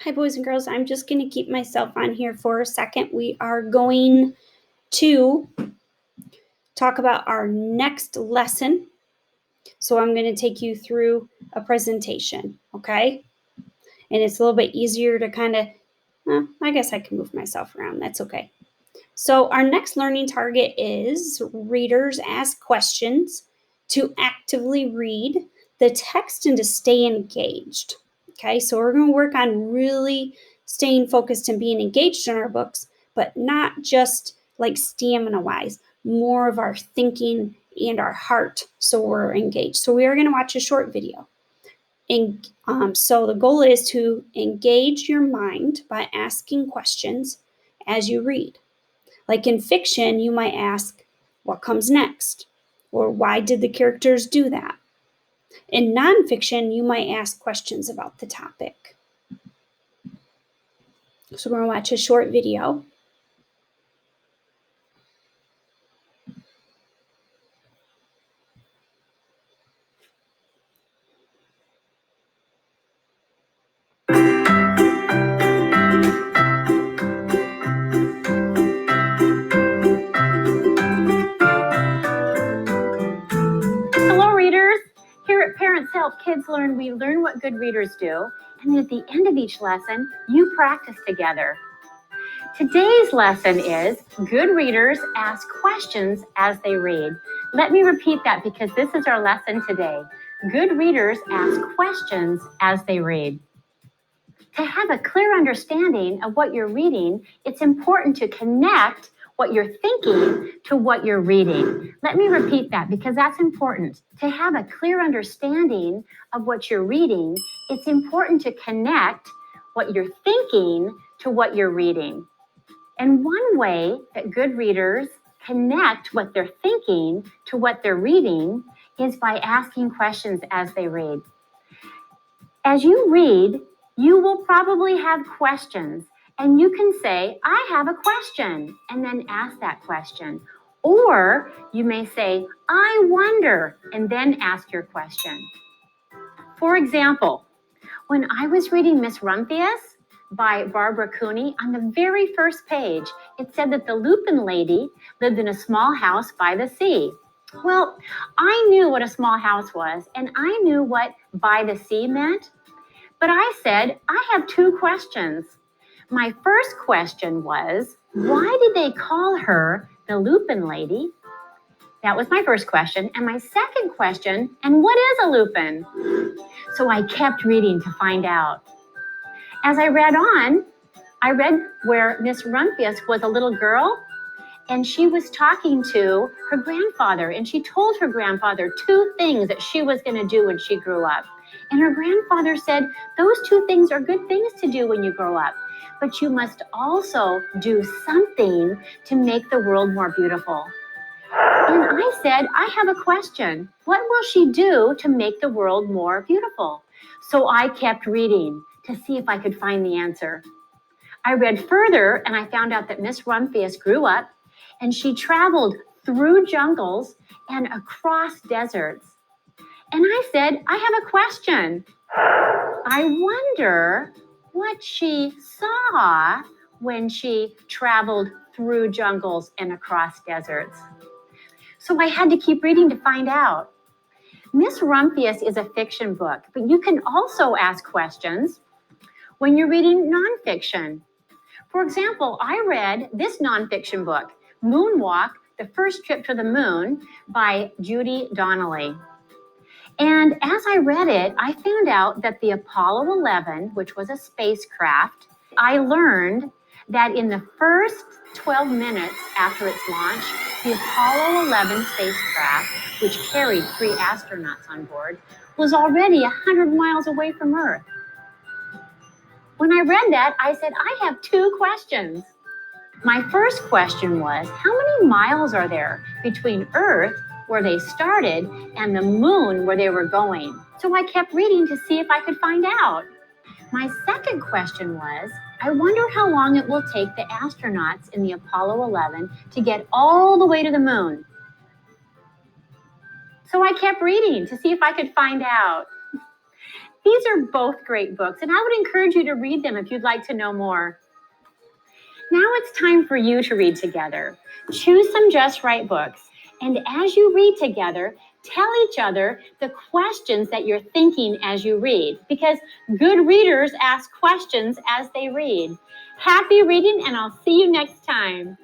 Hi, boys and girls. I'm just going to keep myself on here for a second. We are going to talk about our next lesson. So I'm going to take you through a presentation, okay? And it's a little bit easier to kind of, I guess I can move myself around. That's okay. So our next learning target is readers ask questions to actively read the text and to stay engaged. Okay, so we're going to work on really staying focused and being engaged in our books, but not just like stamina wise, more of our thinking and our heart so we're engaged. So we are going to watch a short video. And so the goal is to engage your mind by asking questions as you read. Like in fiction, you might ask, what comes next? Or why did the characters do that? In nonfiction, you might ask questions about the topic. So we're going to watch a short video. Hello, readers. Here at Parents Help Kids Learn, we learn what good readers do, and then at the end of each lesson, you practice together. Today's lesson is good readers ask questions as they read. Let me repeat that because this is our lesson today. Good readers ask questions as they read. To have a clear understanding of what you're reading, it's important to connect what you're thinking to what you're reading. Let me repeat that because that's important. To have a clear understanding of what you're reading, it's important to connect what you're thinking to what you're reading. And one way that good readers connect what they're thinking to what they're reading is by asking questions as they read. As you read, you will probably have questions, and you can say, I have a question, and then ask that question. Or you may say, I wonder, and then ask your question. For example, when I was reading Miss Rumphius by Barbara Cooney, on the very first page, it said that the Lupin lady lived in a small house by the sea. Well, I knew what a small house was, and I knew what by the sea meant. But I said, I have two questions. My first question was, why did they call her the Lupin lady? That was my first question. And my second question, and what is a lupin? So I kept reading to find out. As I read on, I read where Miss Rumphius was a little girl, and she was talking to her grandfather, and she told her grandfather two things that she was going to do when she grew up. And her grandfather said, those two things are good things to do when you grow up, but you must also do something to make the world more beautiful. And I said, I have a question. What will she do to make the world more beautiful? So I kept reading to see if I could find the answer. I read further, and I found out that Miss Rumphius grew up, and she traveled through jungles and across deserts. And I said, I have a question. I wonder what she saw when she traveled through jungles and across deserts. So I had to keep reading to find out. Miss Rumphius is a fiction book, but you can also ask questions when you're reading nonfiction. For example, I read this nonfiction book, Moonwalk, The First Trip to the Moon by Judy Donnelly. And as I read it, I found out that the Apollo 11, which was a spacecraft, I learned that in the first 12 minutes after its launch, the Apollo 11 spacecraft, which carried 3 astronauts on board, was already 100 miles away from Earth. When I read that, I said, I have two questions. My first question was, how many miles are there between Earth, where they started, and the moon, where they were going? So I kept reading to see if I could find out. My second question was, I wonder how long it will take the astronauts in the Apollo 11 to get all the way to the moon. So I kept reading to see if I could find out. These are both great books, and I would encourage you to read them if you'd like to know more. Now it's time for you to read together. Choose some Just Right books, and as you read together, tell each other the questions that you're thinking as you read, because good readers ask questions as they read. Happy reading, and I'll see you next time.